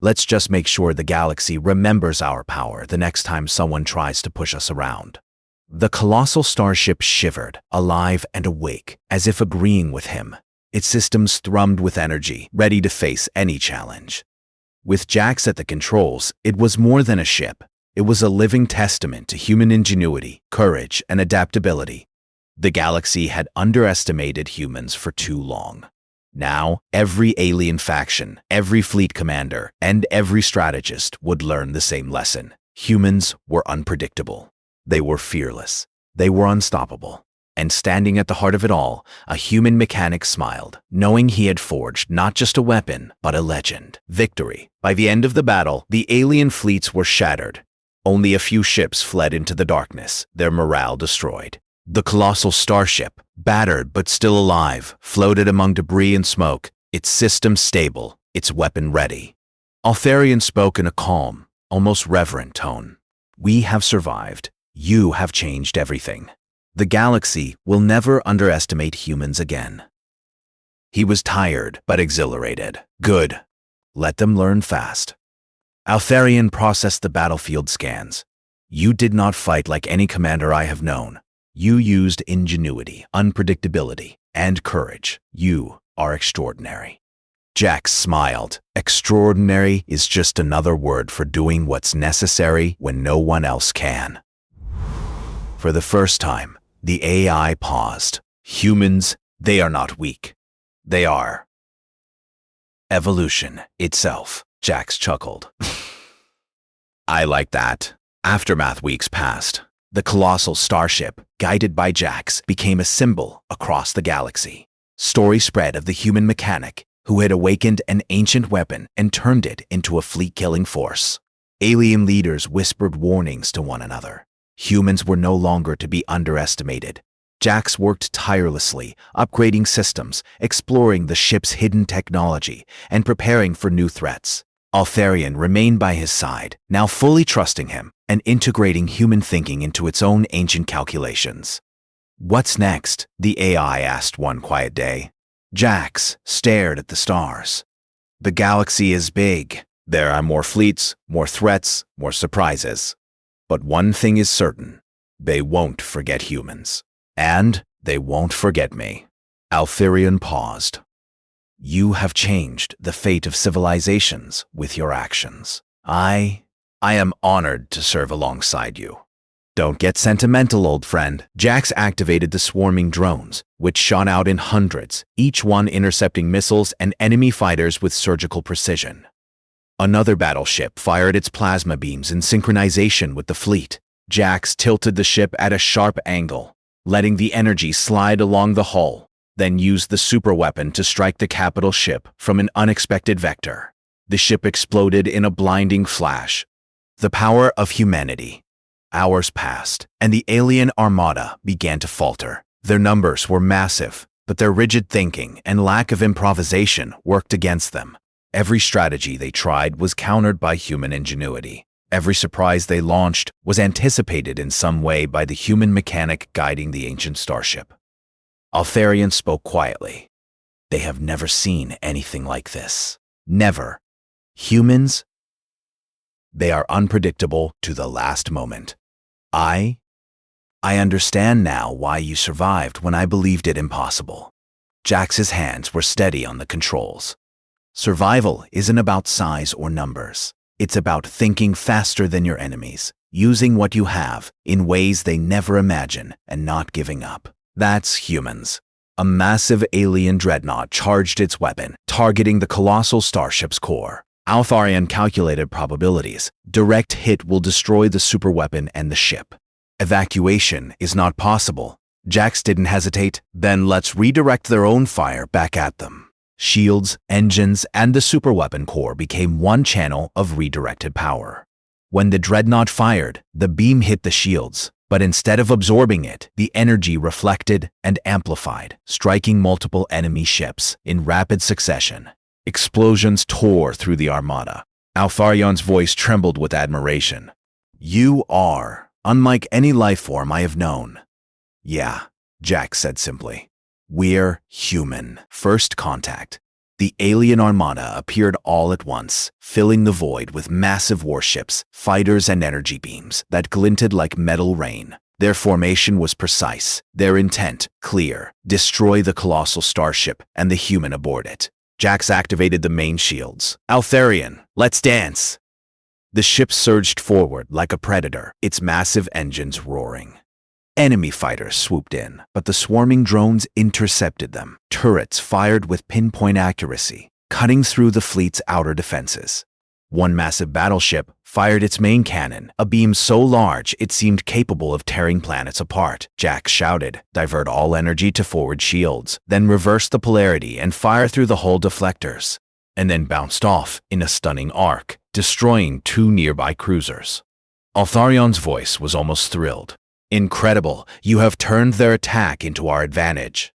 Let's just make sure the galaxy remembers our power the next time someone tries to push us around." The colossal starship shivered, alive and awake, as if agreeing with him. Its systems thrummed with energy, ready to face any challenge. With Jax at the controls, it was more than a ship. It was a living testament to human ingenuity, courage, and adaptability. The galaxy had underestimated humans for too long. Now, every alien faction, every fleet commander, and every strategist would learn the same lesson. Humans were unpredictable. They were fearless. They were unstoppable. And standing at the heart of it all, a human mechanic smiled, knowing he had forged not just a weapon, but a legend. Victory. By the end of the battle, the alien fleets were shattered. Only a few ships fled into the darkness, their morale destroyed. The colossal starship, battered but still alive, floated among debris and smoke, its system stable, its weapon ready. Altharian spoke in a calm, almost reverent tone. "We have survived. You have changed everything. The galaxy will never underestimate humans again." He was tired, but exhilarated. Good. Let them learn fast. Altharian processed the battlefield scans. "You did not fight like any commander I have known. You used ingenuity, unpredictability, and courage. You are extraordinary." Jax smiled. Extraordinary is just another word for doing what's necessary when no one else can. For the first time, the AI paused. Humans, they are not weak. They are evolution itself. Jax chuckled. I like that. Aftermath weeks passed. The colossal starship, guided by Jax, became a symbol across the galaxy. Story spread of the human mechanic who had awakened an ancient weapon and turned it into a fleet-killing force. Alien leaders whispered warnings to one another. Humans were no longer to be underestimated. Jax worked tirelessly, upgrading systems, exploring the ship's hidden technology, and preparing for new threats. Altharian remained by his side, now fully trusting him and integrating human thinking into its own ancient calculations. "What's next?" the AI asked one quiet day. Jax stared at the stars. "The galaxy is big. There are more fleets, more threats, more surprises. But one thing is certain. They won't forget humans. And they won't forget me." Altharian paused. "You have changed the fate of civilizations with your actions. I am honored to serve alongside you." "Don't get sentimental, old friend." Jax activated the swarming drones, which shot out in hundreds, each one intercepting missiles and enemy fighters with surgical precision. Another battleship fired its plasma beams in synchronization with the fleet. Jax tilted the ship at a sharp angle, letting the energy slide along the hull, then used the superweapon to strike the capital ship from an unexpected vector. The ship exploded in a blinding flash. The power of humanity. Hours passed, and the alien armada began to falter. Their numbers were massive, but their rigid thinking and lack of improvisation worked against them. Every strategy they tried was countered by human ingenuity. Every surprise they launched was anticipated in some way by the human mechanic guiding the ancient starship. Altharian spoke quietly. "They have never seen anything like this. Never. Humans? They are unpredictable to the last moment. I understand now why you survived when I believed it impossible." Jax's hands were steady on the controls. Survival isn't about size or numbers. It's about thinking faster than your enemies, using what you have in ways they never imagine, and not giving up. That's humans. A massive alien dreadnought charged its weapon, targeting the colossal starship's core. Altharian calculated probabilities. Direct hit will destroy the superweapon and the ship. Evacuation is not possible. Jax didn't hesitate. Then let's redirect their own fire back at them. Shields, engines, and the superweapon core became one channel of redirected power. When the dreadnought fired, the beam hit the shields, but instead of absorbing it, the energy reflected and amplified, striking multiple enemy ships in rapid succession. Explosions tore through the armada. Altharian's voice trembled with admiration. "You are unlike any life form I have known." "Yeah," Jax said simply. "We're human." First contact. The alien armada appeared all at once, filling the void with massive warships, fighters, and energy beams that glinted like metal rain. Their formation was precise, their intent clear: destroy the colossal starship and the human aboard it. Jax activated the main shields. "Altharian, let's dance!" The ship surged forward like a predator, its massive engines roaring. Enemy fighters swooped in, but the swarming drones intercepted them. Turrets fired with pinpoint accuracy, cutting through the fleet's outer defenses. One massive battleship fired its main cannon, a beam so large it seemed capable of tearing planets apart. Jax shouted, "Divert all energy to forward shields, then reverse the polarity and fire through the hull deflectors," and then bounced off in a stunning arc, destroying 2 nearby cruisers. Altharion's voice was almost thrilled. "Incredible, you have turned their attack into our advantage."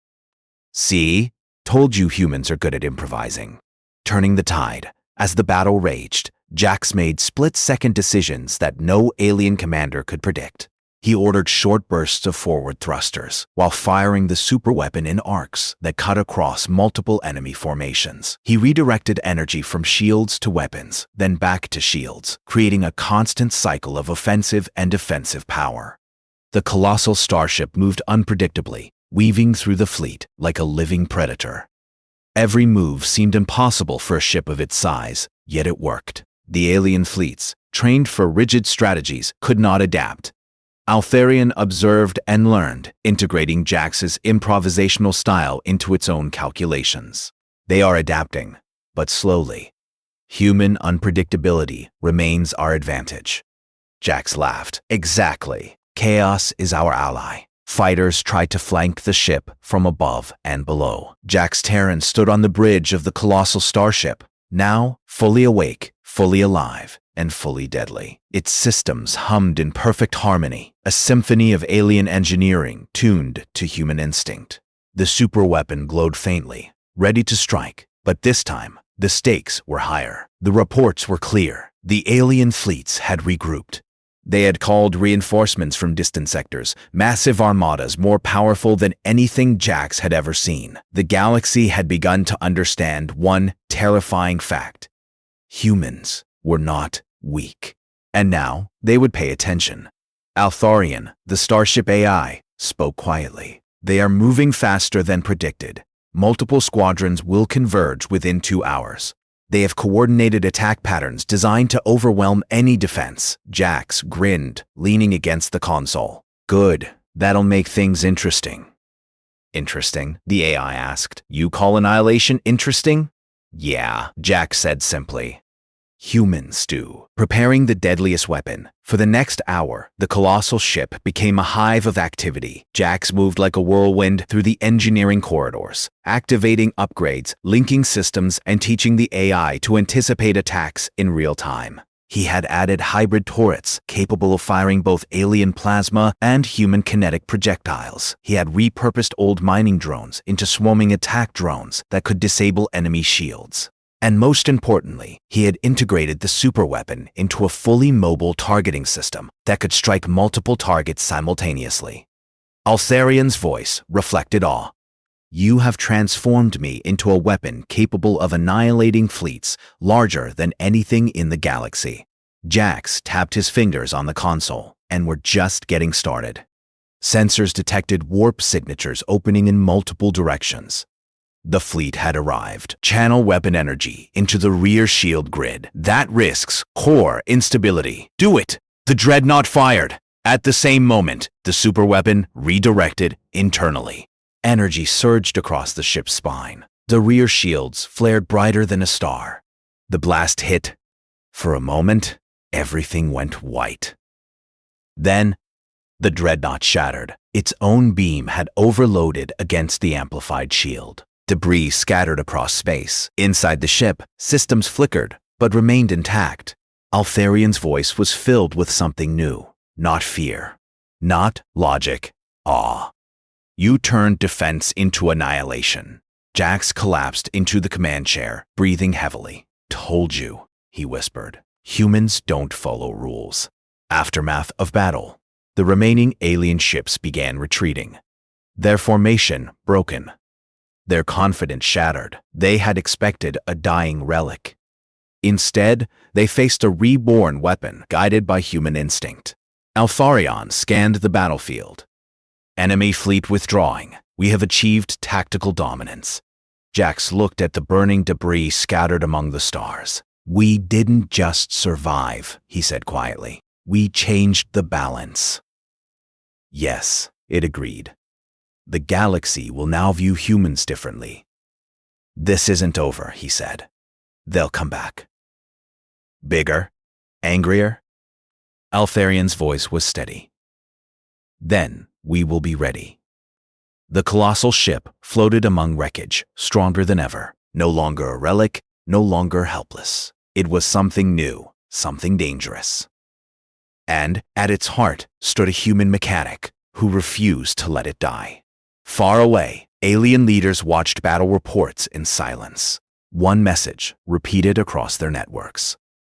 "See? Told you humans are good at improvising." Turning the tide, as the battle raged, Jax made split-second decisions that no alien commander could predict. He ordered short bursts of forward thrusters, while firing the superweapon in arcs that cut across multiple enemy formations. He redirected energy from shields to weapons, then back to shields, creating a constant cycle of offensive and defensive power. The colossal starship moved unpredictably, weaving through the fleet like a living predator. Every move seemed impossible for a ship of its size, yet it worked. The alien fleets, trained for rigid strategies, could not adapt. Altharian observed and learned, integrating Jax's improvisational style into its own calculations. They are adapting, but slowly. Human unpredictability remains our advantage. Jax laughed. "Exactly. Chaos is our ally." Fighters tried to flank the ship from above and below. Jax Terran stood on the bridge of the colossal starship, now fully awake, fully alive, and fully deadly. Its systems hummed in perfect harmony, a symphony of alien engineering tuned to human instinct. The superweapon glowed faintly, ready to strike, but this time, the stakes were higher. The reports were clear. The alien fleets had regrouped. They had called reinforcements from distant sectors, massive armadas more powerful than anything Jax had ever seen. The galaxy had begun to understand one terrifying fact: humans were not weak. And now they would pay attention. Altharian, the starship AI, spoke quietly. "They are moving faster than predicted. Multiple squadrons will converge within 2 hours. They have coordinated attack patterns designed to overwhelm any defense." Jax grinned, leaning against the console. "Good. That'll make things interesting." "Interesting?" the AI asked. "You call annihilation interesting?" "Yeah," Jax said simply. "Humans do." Preparing the deadliest weapon. For the next hour, the colossal ship became a hive of activity. Jax moved like a whirlwind through the engineering corridors, activating upgrades, linking systems, and teaching the AI to anticipate attacks in real time. He had added hybrid turrets capable of firing both alien plasma and human kinetic projectiles. He had repurposed old mining drones into swarming attack drones that could disable enemy shields. And most importantly, he had integrated the superweapon into a fully mobile targeting system that could strike multiple targets simultaneously. Altharian's voice reflected awe. "You have transformed me into a weapon capable of annihilating fleets larger than anything in the galaxy." Jax tapped his fingers on the console, and we're just getting started. Sensors detected warp signatures opening in multiple directions. The fleet had arrived. "Channel weapon energy into the rear shield grid. That risks core instability." "Do it!" The dreadnought fired. At the same moment, the superweapon redirected internally. Energy surged across the ship's spine. The rear shields flared brighter than a star. The blast hit. For a moment, everything went white. Then, the dreadnought shattered. Its own beam had overloaded against the amplified shield. Debris scattered across space. Inside the ship, systems flickered, but remained intact. Altharian's voice was filled with something new. Not fear. Not logic. Awe. "You turned defense into annihilation." Jax collapsed into the command chair, breathing heavily. "Told you," he whispered. "Humans don't follow rules." Aftermath of battle. The remaining alien ships began retreating. Their formation broken. Their confidence shattered. They had expected a dying relic. Instead, they faced a reborn weapon guided by human instinct. Altharion scanned the battlefield. Enemy fleet withdrawing. We have achieved tactical dominance. Jax looked at the burning debris scattered among the stars. We didn't just survive, he said quietly. We changed the balance. Yes, it agreed. The galaxy will now view humans differently. This isn't over, he said. They'll come back. Bigger? Angrier? Altharion's voice was steady. Then we will be ready. The colossal ship floated among wreckage, stronger than ever, no longer a relic, no longer helpless. It was something new, something dangerous. And at its heart stood a human mechanic who refused to let it die. Far away, alien leaders watched battle reports in silence. One message repeated across their networks.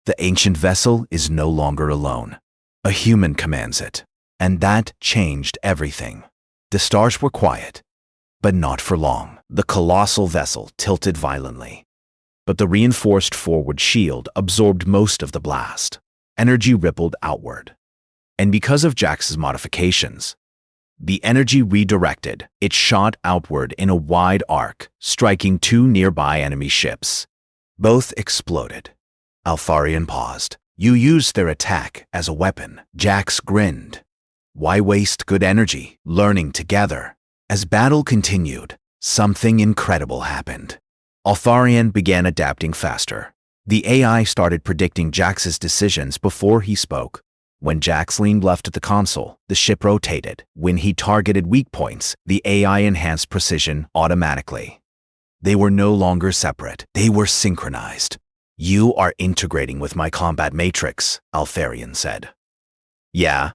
The ancient vessel is no longer alone. A human commands it, and that changed everything. The stars were quiet, but not for long. The colossal vessel tilted violently, but the reinforced forward shield absorbed most of the blast. Energy rippled outward. And because of Jax's modifications, the energy redirected. It shot outward in a wide arc, striking two nearby enemy ships. Both exploded. Altharion paused. You used their attack as a weapon. Jax grinned. Why waste good energy, learning together? As battle continued, something incredible happened. Altharion began adapting faster. The AI started predicting Jax's decisions before he spoke. When Jax leaned left at the console, the ship rotated. When he targeted weak points, the AI enhanced precision automatically. They were no longer separate. They were synchronized. You are integrating with my combat matrix, Altharion said. Yeah,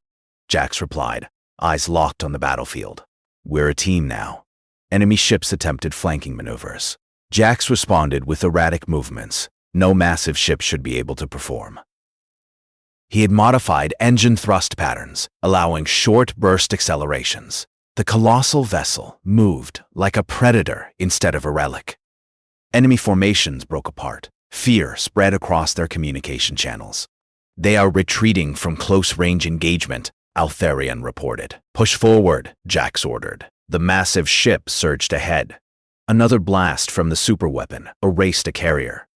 Jax replied, eyes locked on the battlefield. We're a team now. Enemy ships attempted flanking maneuvers. Jax responded with erratic movements. No massive ship should be able to perform. He had modified engine thrust patterns, allowing short burst accelerations. The colossal vessel moved like a predator instead of a relic. Enemy formations broke apart. Fear spread across their communication channels. They are retreating from close-range engagement, Altharion reported. Push forward, Jax ordered. The massive ship surged ahead. Another blast from the superweapon erased a carrier.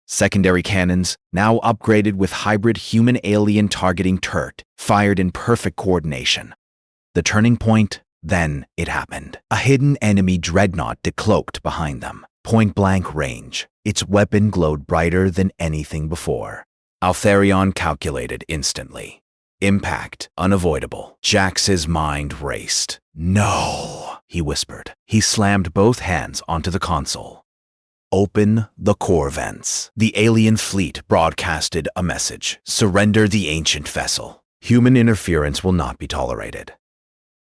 Secondary cannons, now upgraded with hybrid human-alien targeting turret, fired in perfect coordination. The turning point, then it happened. A hidden enemy dreadnought decloaked behind them. Point-blank range. Its weapon glowed brighter than anything before. Altharion calculated instantly. Impact unavoidable. Jax's mind raced. No, he whispered. He slammed both hands onto the console. Open the core vents. The alien fleet broadcasted a message. Surrender the ancient vessel. Human interference will not be tolerated.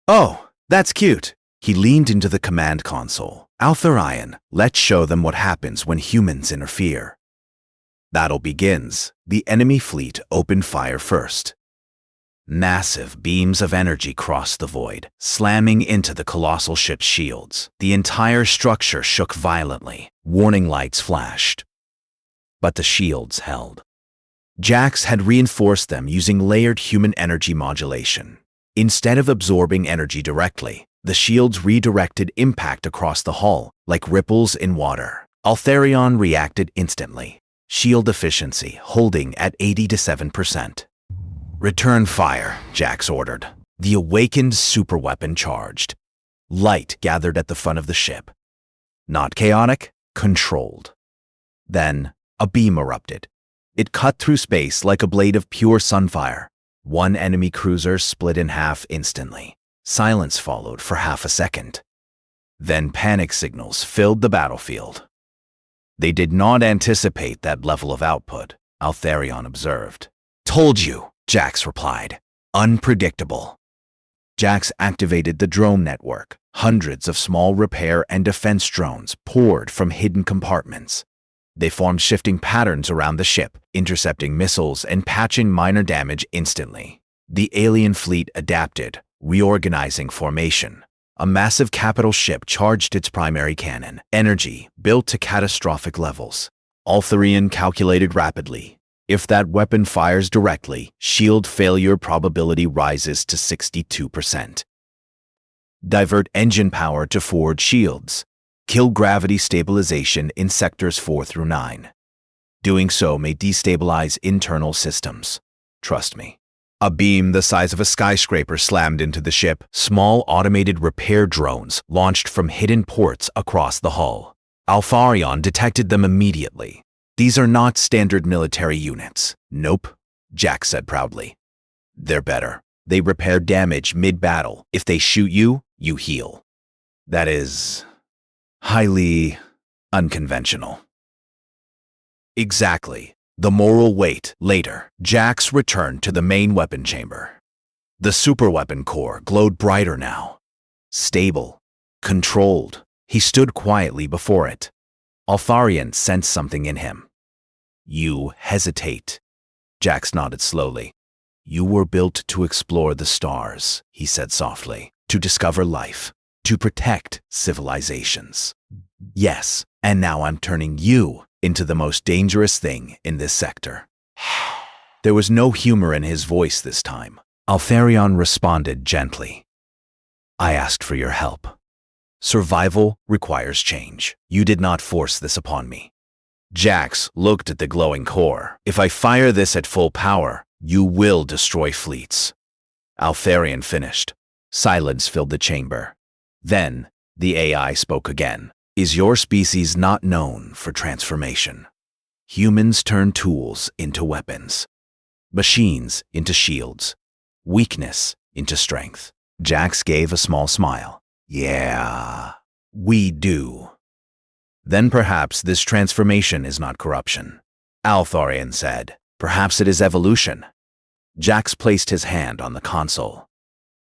Oh, that's cute. He leaned into the command console. Altharion, let's show them what happens when humans interfere. Battle begins. The enemy fleet opened fire first. Massive beams of energy crossed the void, slamming into the colossal ship's shields. The entire structure shook violently. Warning lights flashed. But the shields held. Jax had reinforced them using layered human energy modulation. Instead of absorbing energy directly, the shields redirected impact across the hull like ripples in water. Altharion reacted instantly. Shield efficiency holding at 87%. Return fire, Jax ordered. The awakened superweapon charged. Light gathered at the front of the ship. Not chaotic, controlled. Then, a beam erupted. It cut through space like a blade of pure sunfire. One enemy cruiser split in half instantly. Silence followed for half a second. Then panic signals filled the battlefield. They did not anticipate that level of output, Altharion observed. Told you, Jax replied. Unpredictable. Jax activated the drone network. Hundreds of small repair and defense drones poured from hidden compartments. They formed shifting patterns around the ship, intercepting missiles and patching minor damage instantly. The alien fleet adapted, reorganizing formation. A massive capital ship charged its primary cannon, energy built to catastrophic levels. Altharian calculated rapidly. If that weapon fires directly, shield failure probability rises to 62%. Divert engine power to forward shields. Kill gravity stabilization in sectors 4 through 9. Doing so may destabilize internal systems. Trust me. A beam the size of a skyscraper slammed into the ship. Small automated repair drones launched from hidden ports across the hull. Altharion detected them immediately. These are not standard military units. Nope, Jack said proudly. They're better. They repair damage mid-battle. If they shoot you, you heal. That is highly unconventional. Exactly. The moral weight. Later, Jax returned to the main weapon chamber. The superweapon core glowed brighter now. Stable. Controlled. He stood quietly before it. Altharion sensed something in him. You hesitate. Jax nodded slowly. You were built to explore the stars, he said softly, to discover life, to protect civilizations. Yes, and now I'm turning you into the most dangerous thing in this sector. There was no humor in his voice this time. Altharion responded gently. I asked for your help. Survival requires change. You did not force this upon me. Jax looked at the glowing core. If I fire this at full power, you will destroy fleets. Altharion finished. Silence filled the chamber. Then, the AI spoke again. Is your species not known for transformation? Humans turn tools into weapons. Machines into shields. Weakness into strength. Jax gave a small smile. Yeah, we do. Then perhaps this transformation is not corruption. Altharion said. Perhaps it is evolution. Jax placed his hand on the console.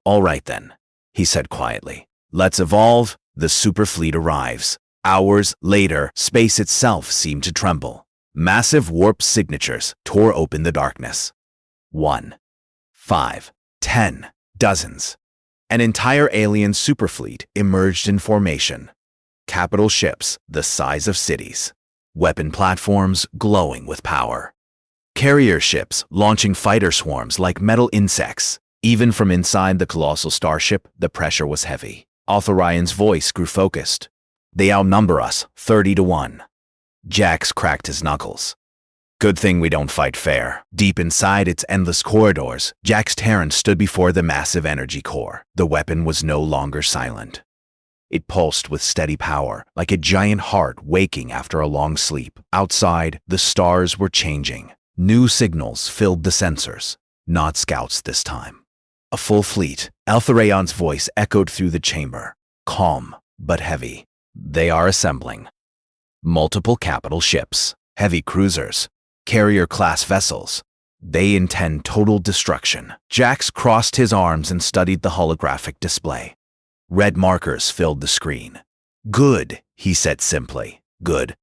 All right then, he said quietly. Let's evolve. The superfleet arrives. Hours later, space itself seemed to tremble. Massive warp signatures tore open the darkness. 1, 5, 10, dozens. An entire alien superfleet emerged in formation. Capital ships the size of cities. Weapon platforms glowing with power. Carrier ships launching fighter swarms like metal insects. Even from inside the colossal starship, the pressure was heavy. Altharion's voice grew focused. They outnumber us 30-1. Jax cracked his knuckles. Good thing we don't fight fair. Deep inside its endless corridors, Jax Terran stood before the massive energy core. The weapon was no longer silent. It pulsed with steady power, like a giant heart waking after a long sleep. Outside, the stars were changing. New signals filled the sensors. Not scouts this time. A full fleet. Altharion's voice echoed through the chamber. Calm, but heavy. They are assembling. Multiple capital ships, heavy cruisers, carrier-class vessels. They intend total destruction. Jax crossed his arms and studied the holographic display. Red markers filled the screen. Good, he said simply. Good.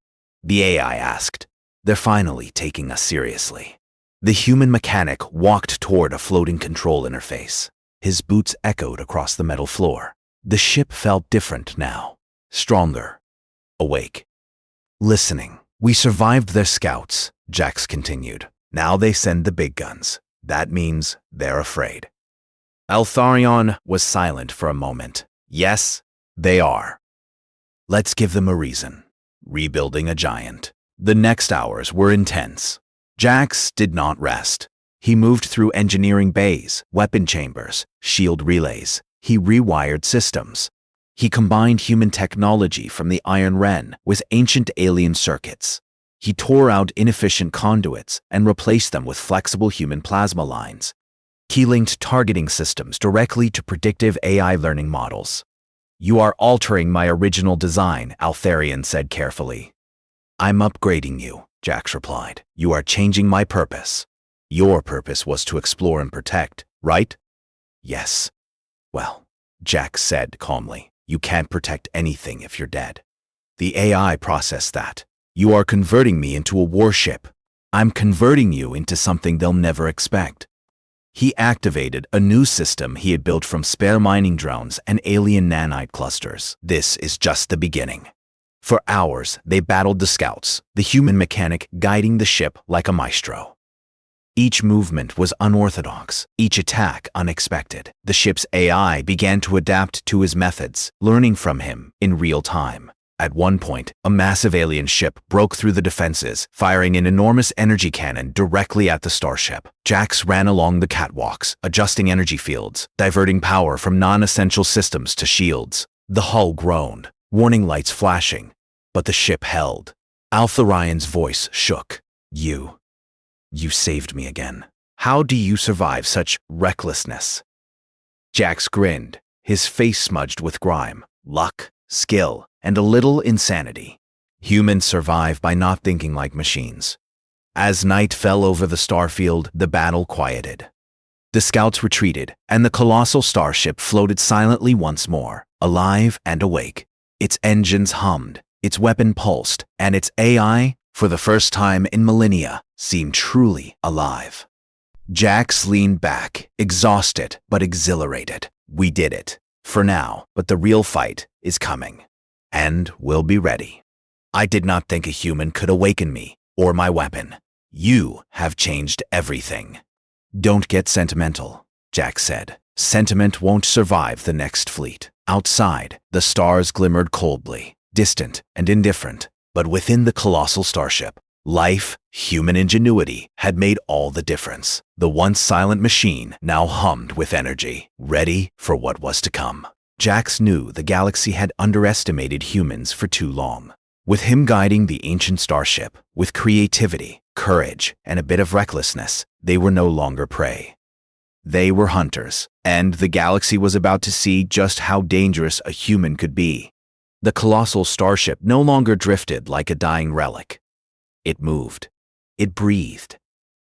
The AI asked. They're finally taking us seriously. The human mechanic walked toward a floating control interface. His boots echoed across the metal floor. The ship felt different now. Stronger. Awake. Listening. We survived their scouts, Jax continued. Now they send the big guns. That means they're afraid. Altharion was silent for a moment. Yes, they are. Let's give them a reason. Rebuilding a giant. The next hours were intense. Jax did not rest. He moved through engineering bays, weapon chambers, shield relays. He rewired systems. He combined human technology from the Iron Wren with ancient alien circuits. He tore out inefficient conduits and replaced them with flexible human plasma lines. He linked targeting systems directly to predictive AI learning models. You are altering my original design, Altharion said carefully. I'm upgrading you, Jax replied. You are changing my purpose. Your purpose was to explore and protect, right? Yes. Well, Jax said calmly. You can't protect anything if you're dead. The AI processed that. You are converting me into a warship. I'm converting you into something they'll never expect. He activated a new system he had built from spare mining drones and alien nanite clusters. This is just the beginning. For hours, they battled the scouts, the human mechanic guiding the ship like a maestro. Each movement was unorthodox, each attack unexpected. The ship's AI began to adapt to his methods, learning from him in real time. At one point, a massive alien ship broke through the defenses, firing an enormous energy cannon directly at the starship. Jax ran along the catwalks, adjusting energy fields, diverting power from non-essential systems to shields. The hull groaned, warning lights flashing, but the ship held. Altharian's voice shook. You saved me again. How do you survive such recklessness? Jax grinned, his face smudged with grime, luck, skill, and a little insanity. Humans survive by not thinking like machines. As night fell over the starfield, the battle quieted. The scouts retreated, and the colossal starship floated silently once more, alive and awake. Its engines hummed, its weapon pulsed, and its AI, for the first time in millennia, seemed truly alive. Jax leaned back, exhausted but exhilarated. We did it. For now, but the real fight is coming. And we'll be ready. I did not think a human could awaken me, or my weapon. You have changed everything. Don't get sentimental, Jax said. Sentiment won't survive the next fleet. Outside, the stars glimmered coldly, distant and indifferent. But within the colossal starship, life, human ingenuity had made all the difference. The once silent machine now hummed with energy, ready for what was to come. Jax knew the galaxy had underestimated humans for too long. With him guiding the ancient starship, with creativity, courage, and a bit of recklessness, they were no longer prey. They were hunters, and the galaxy was about to see just how dangerous a human could be. The colossal starship no longer drifted like a dying relic. It moved. It breathed.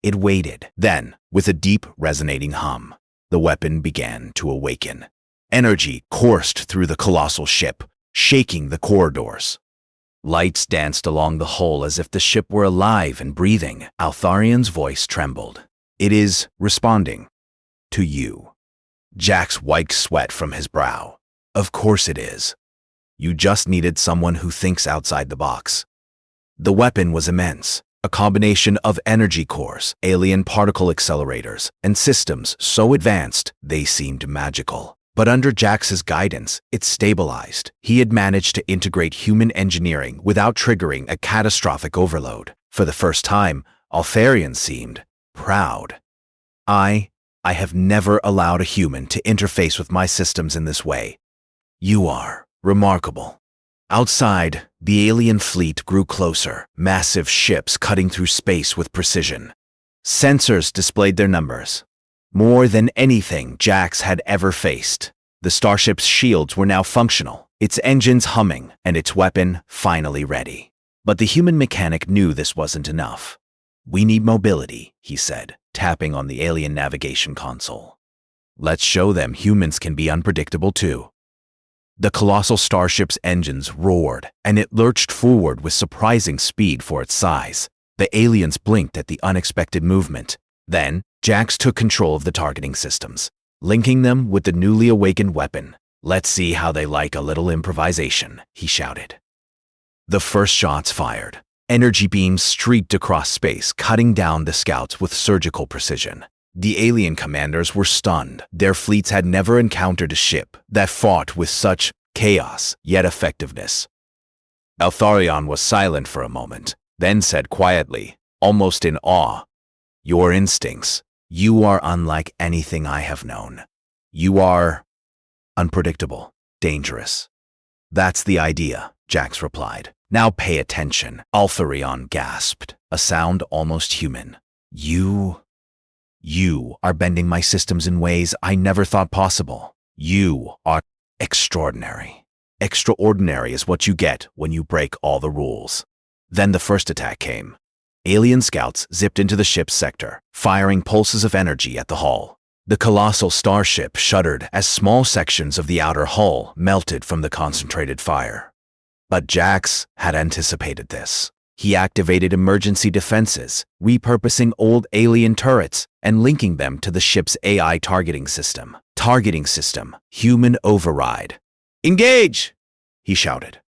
It waited. Then, with a deep, resonating hum, the weapon began to awaken. Energy coursed through the colossal ship, shaking the corridors. Lights danced along the hull as if the ship were alive and breathing. Altharian's voice trembled. It is responding to you. Jax wiped sweat from his brow. Of course it is. You just needed someone who thinks outside the box. The weapon was immense, a combination of energy cores, alien particle accelerators, and systems so advanced they seemed magical. But under Jax's guidance, it stabilized. He had managed to integrate human engineering without triggering a catastrophic overload. For the first time, Altharian seemed proud. I have never allowed a human to interface with my systems in this way. You are remarkable. Outside, the alien fleet grew closer, massive ships cutting through space with precision. Sensors displayed their numbers. More than anything Jax had ever faced. The starship's shields were now functional, its engines humming, and its weapon finally ready. But the human mechanic knew this wasn't enough. We need mobility, he said, tapping on the alien navigation console. Let's show them humans can be unpredictable too. The colossal starship's engines roared, and it lurched forward with surprising speed for its size. The aliens blinked at the unexpected movement. Then, Jax took control of the targeting systems, linking them with the newly awakened weapon. Let's see how they like a little improvisation, he shouted. The first shots fired. Energy beams streaked across space, cutting down the scouts with surgical precision. The alien commanders were stunned. Their fleets had never encountered a ship that fought with such chaos, yet effectiveness. Altharian was silent for a moment, then said quietly, almost in awe, "Your instincts. You are unlike anything I have known. You are unpredictable, dangerous." "That's the idea," Jax replied. "Now pay attention." Altharian gasped, a sound almost human. You are bending my systems in ways I never thought possible. You are extraordinary. Extraordinary is what you get when you break all the rules." Then the first attack came. Alien scouts zipped into the ship's sector, firing pulses of energy at the hull. The colossal starship shuddered as small sections of the outer hull melted from the concentrated fire. But Jax had anticipated this. He activated emergency defenses, repurposing old alien turrets and linking them to the ship's AI targeting system. Targeting system, human override. "Engage!" he shouted.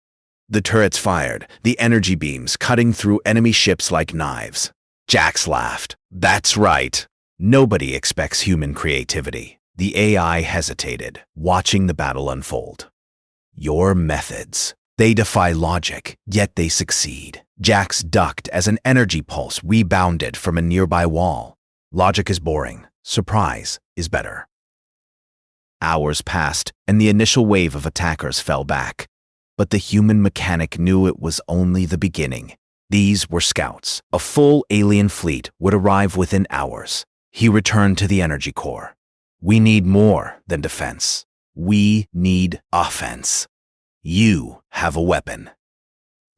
The turrets fired, the energy beams cutting through enemy ships like knives. Jax laughed. "That's right. Nobody expects human creativity." The AI hesitated, watching the battle unfold. "Your methods. They defy logic, yet they succeed." Jax ducked as an energy pulse rebounded from a nearby wall. Logic is boring. Surprise is better. Hours passed, and the initial wave of attackers fell back. But the human mechanic knew it was only the beginning. These were scouts. A full alien fleet would arrive within hours. He returned to the energy core. "We need more than defense. We need offense. You have a weapon.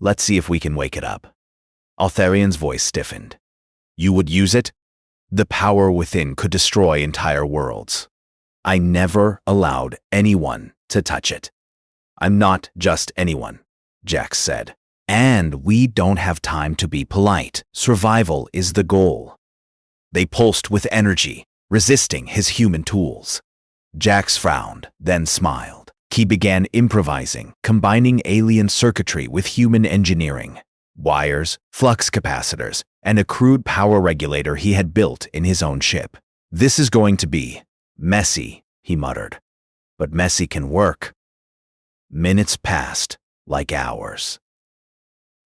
Let's see if we can wake it up." Altharian's voice stiffened. "You would use it? The power within could destroy entire worlds. I never allowed anyone to touch it." "I'm not just anyone," Jax said. "And we don't have time to be polite. Survival is the goal." They pulsed with energy, resisting his human tools. Jax frowned, then smiled. He began improvising, combining alien circuitry with human engineering. Wires, flux capacitors, and a crude power regulator he had built in his own ship. "This is going to be messy," he muttered. "But messy can work." Minutes passed, like hours.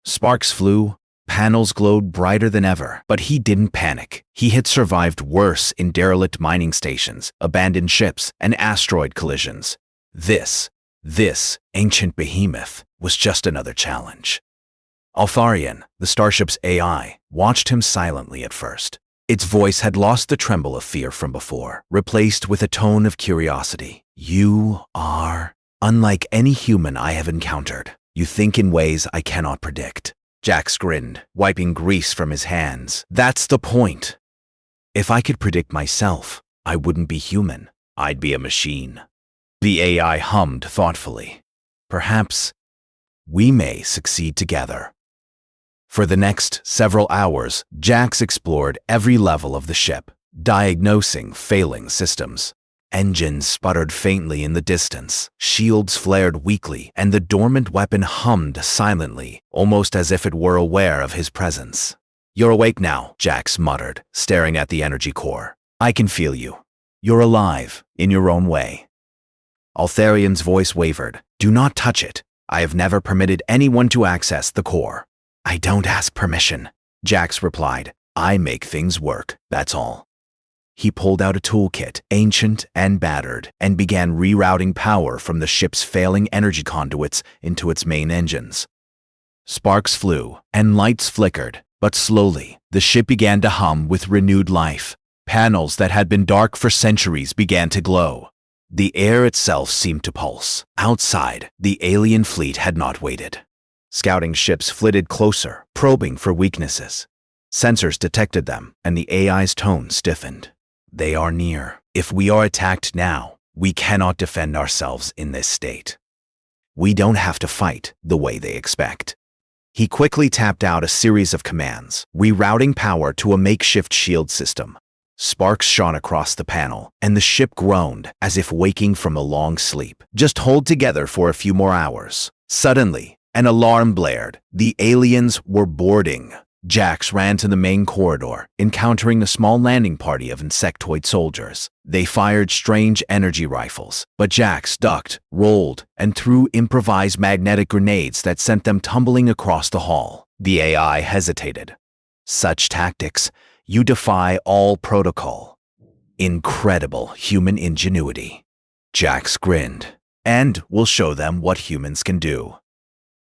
Sparks flew, panels glowed brighter than ever, but he didn't panic. He had survived worse in derelict mining stations, abandoned ships, and asteroid collisions. This ancient behemoth was just another challenge. Altharian, the starship's AI, watched him silently at first. Its voice had lost the tremble of fear from before, replaced with a tone of curiosity. "You are unlike any human I have encountered. You think in ways I cannot predict." Jax grinned, wiping grease from his hands. "That's the point. If I could predict myself, I wouldn't be human. I'd be a machine." The AI hummed thoughtfully. "Perhaps we may succeed together." For the next several hours, Jax explored every level of the ship, diagnosing failing systems. Engines sputtered faintly in the distance, shields flared weakly, and the dormant weapon hummed silently, almost as if it were aware of his presence. "You're awake now," Jax muttered, staring at the energy core. "I can feel you. You're alive, in your own way." Altharian's voice wavered. "Do not touch it. I have never permitted anyone to access the core." "I don't ask permission," Jax replied. "I make things work, that's all." He pulled out a toolkit, ancient and battered, and began rerouting power from the ship's failing energy conduits into its main engines. Sparks flew, and lights flickered, but slowly, the ship began to hum with renewed life. Panels that had been dark for centuries began to glow. The air itself seemed to pulse. Outside, the alien fleet had not waited. Scouting ships flitted closer, probing for weaknesses. Sensors detected them, and the AI's tone stiffened. "They are near. If we are attacked now, we cannot defend ourselves in this state. We don't have to fight the way they expect." He quickly tapped out a series of commands, rerouting power to a makeshift shield system. Sparks shone across the panel, and the ship groaned as if waking from a long sleep. "Just hold together for a few more hours." Suddenly, an alarm blared. The aliens were boarding. Jax ran to the main corridor, encountering a small landing party of insectoid soldiers. They fired strange energy rifles, but Jax ducked, rolled, and threw improvised magnetic grenades that sent them tumbling across the hall. The AI hesitated. "Such tactics, you defy all protocol." Incredible human ingenuity. Jax grinned. "And we'll show them what humans can do."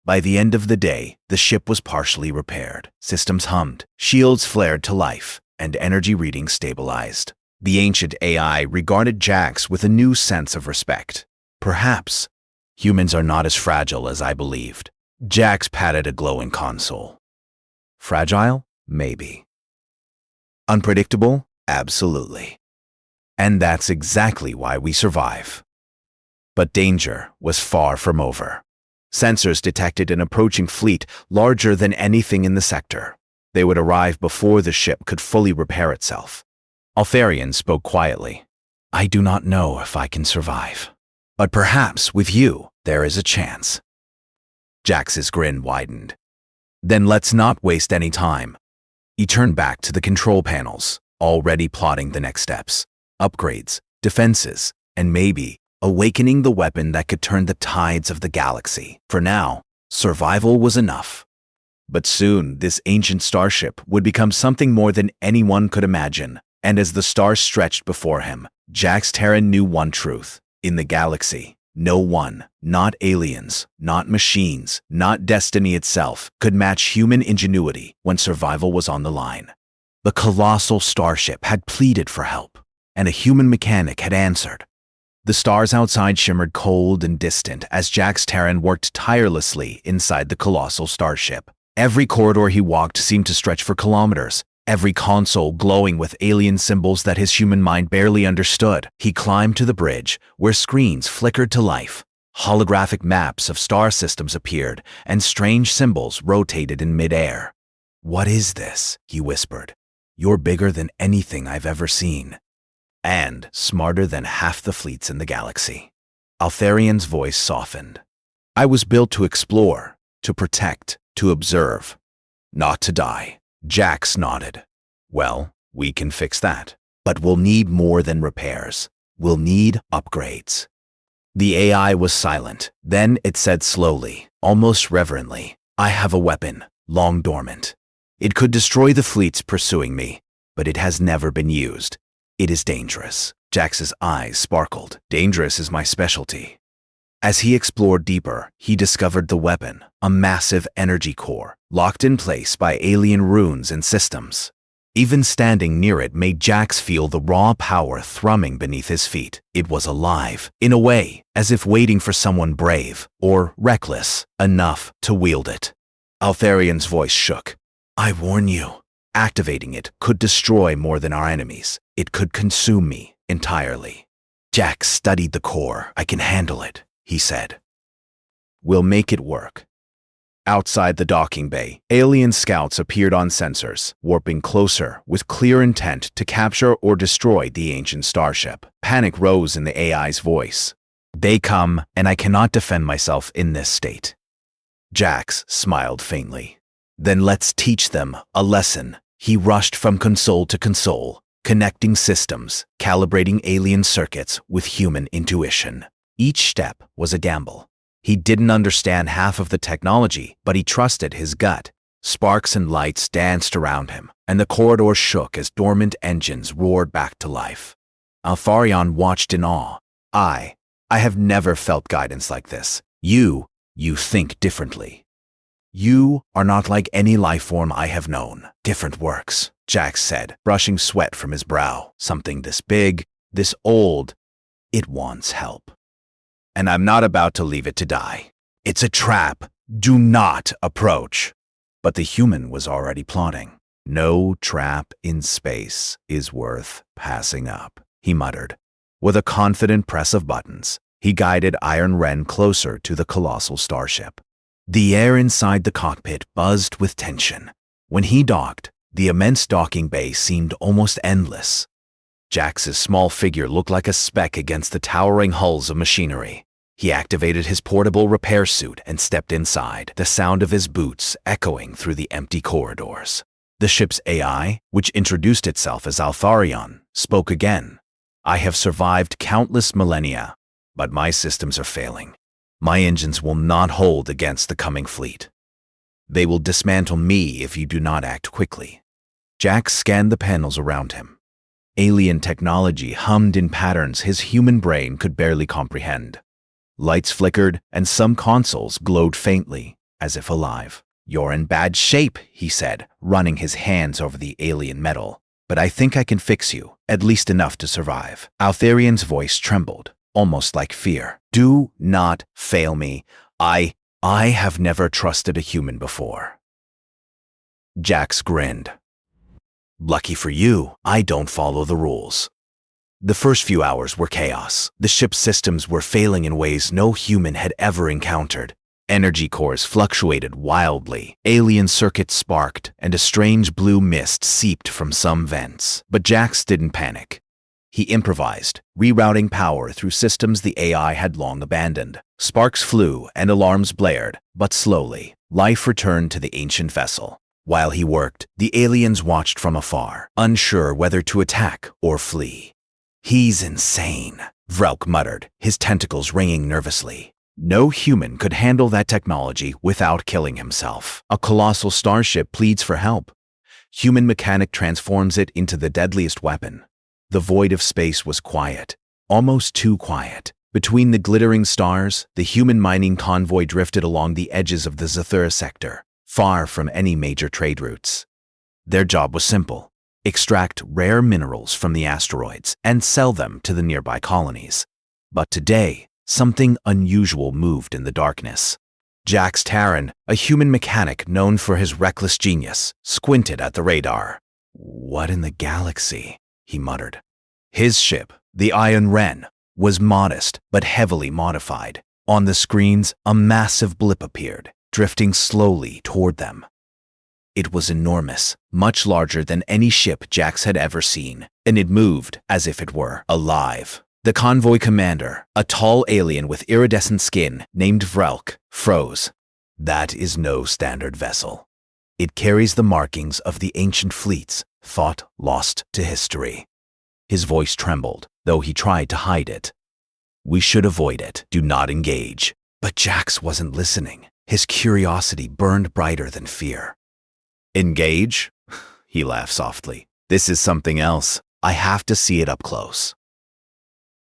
By the end of the day, the ship was partially repaired. Systems hummed, shields flared to life, and energy readings stabilized. The ancient AI regarded Jax with a new sense of respect. "Perhaps humans are not as fragile as I believed." Jax patted a glowing console. "Fragile? Maybe. Unpredictable? Absolutely. And that's exactly why we survive." But danger was far from over. Sensors detected an approaching fleet larger than anything in the sector. They would arrive before the ship could fully repair itself. Altharian spoke quietly. I do not know if I can survive, but perhaps with you, there is a chance. Jax's grin widened. Then let's not waste any time. He turned back to the control panels, already plotting the next steps, upgrades, defenses, and maybe awakening the weapon that could turn the tides of the galaxy. For now, survival was enough. But soon, this ancient starship would become something more than anyone could imagine. And as the stars stretched before him, Jax Terran knew one truth. In the galaxy, no one, not aliens, not machines, not destiny itself, could match human ingenuity when survival was on the line. The colossal starship had pleaded for help, and a human mechanic had answered. The stars outside shimmered cold and distant as Jax Terran worked tirelessly inside the colossal starship. Every corridor he walked seemed to stretch for kilometers, every console glowing with alien symbols that his human mind barely understood. He climbed to the bridge, where screens flickered to life. Holographic maps of star systems appeared, and strange symbols rotated in midair. What is this? He whispered. You're bigger than anything I've ever seen. And smarter than half the fleets in the galaxy. Altharian's voice softened. I was built to explore, to protect, to observe, not to die. Jax nodded. Well, we can fix that. But we'll need more than repairs. We'll need upgrades. The AI was silent. Then it said slowly, almost reverently, I have a weapon, long dormant. It could destroy the fleets pursuing me, but it has never been used. It is dangerous. Jax's eyes sparkled. Dangerous is my specialty. As he explored deeper, he discovered the weapon, a massive energy core, locked in place by alien runes and systems. Even standing near it made Jax feel the raw power thrumming beneath his feet. It was alive, in a way, as if waiting for someone brave, or reckless, enough to wield it. Altharian's voice shook. I warn you, activating it could destroy more than our enemies. It could consume me entirely. Jax studied the core. I can handle it, he said. We'll make it work. Outside the docking bay, alien scouts appeared on sensors, warping closer with clear intent to capture or destroy the ancient starship. Panic rose in the AI's voice. They come, and I cannot defend myself in this state. Jax smiled faintly. Then let's teach them a lesson. He rushed from console to console, connecting systems, calibrating alien circuits with human intuition. Each step was a gamble. He didn't understand half of the technology, but he trusted his gut. Sparks and lights danced around him, and the corridors shook as dormant engines roared back to life. Altharian watched in awe. I have never felt guidance like this. You think differently. You are not like any life form I have known. Different works, Jax said, brushing sweat from his brow. Something this big, this old, it wants help. And I'm not about to leave it to die. It's a trap. Do not approach. But the human was already plotting. No trap in space is worth passing up, he muttered. With a confident press of buttons, he guided Iron Wren closer to the colossal starship. The air inside the cockpit buzzed with tension. When he docked, the immense docking bay seemed almost endless. Jax's small figure looked like a speck against the towering hulls of machinery. He activated his portable repair suit and stepped inside, the sound of his boots echoing through the empty corridors. The ship's AI, which introduced itself as Altharian, spoke again. I have survived countless millennia, but my systems are failing. My engines will not hold against the coming fleet. They will dismantle me if you do not act quickly. Jax scanned the panels around him. Alien technology hummed in patterns his human brain could barely comprehend. Lights flickered, and some consoles glowed faintly, as if alive. You're in bad shape, he said, running his hands over the alien metal. But I think I can fix you, at least enough to survive. Altharian's voice trembled, almost like fear. Do not fail me. I have never trusted a human before. Jax grinned. Lucky for you, I don't follow the rules. The first few hours were chaos. The ship's systems were failing in ways no human had ever encountered. Energy cores fluctuated wildly, alien circuits sparked, and a strange blue mist seeped from some vents. But Jax didn't panic. He improvised, rerouting power through systems the AI had long abandoned. Sparks flew and alarms blared, but slowly, life returned to the ancient vessel. While he worked, the aliens watched from afar, unsure whether to attack or flee. "He's insane," Vrelk muttered, his tentacles ringing nervously. No human could handle that technology without killing himself. A colossal starship pleads for help. Human mechanic transforms it into the deadliest weapon. The void of space was quiet, almost too quiet. Between the glittering stars, the human mining convoy drifted along the edges of the Zathura sector, far from any major trade routes. Their job was simple: extract rare minerals from the asteroids and sell them to the nearby colonies. But today, something unusual moved in the darkness. Jax Terran, a human mechanic known for his reckless genius, squinted at the radar. "What in the galaxy?" he muttered. His ship, the Iron Wren, was modest but heavily modified. On the screens, a massive blip appeared, drifting slowly toward them. It was enormous, much larger than any ship Jax had ever seen, and it moved as if it were alive. The convoy commander, a tall alien with iridescent skin named Vrelk, froze. "That is no standard vessel. It carries the markings of the ancient fleets, thought lost to history." His voice trembled, though he tried to hide it. "We should avoid it. Do not engage." But Jax wasn't listening. His curiosity burned brighter than fear. "Engage?" He laughed softly. "This is something else. I have to see it up close."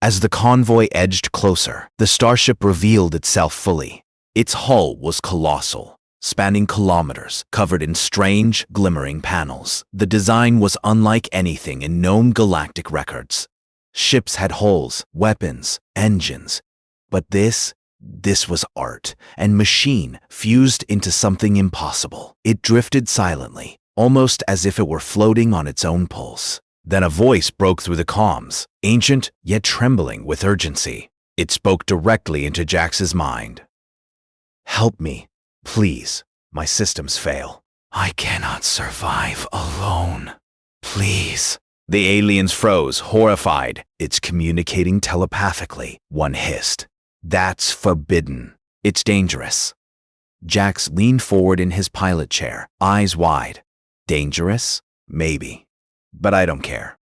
As the convoy edged closer, the starship revealed itself fully. Its hull was colossal, spanning kilometers, covered in strange, glimmering panels. The design was unlike anything in known galactic records. Ships had hulls, weapons, engines. But this was art and machine fused into something impossible. It drifted silently, almost as if it were floating on its own pulse. Then a voice broke through the comms, ancient yet trembling with urgency. It spoke directly into Jax's mind. "Help me, please. My systems fail. I cannot survive alone. Please." The aliens froze, horrified. "It's communicating telepathically," one hissed. "That's forbidden. It's dangerous." Jax leaned forward in his pilot chair, eyes wide. "Dangerous? Maybe. But I don't care.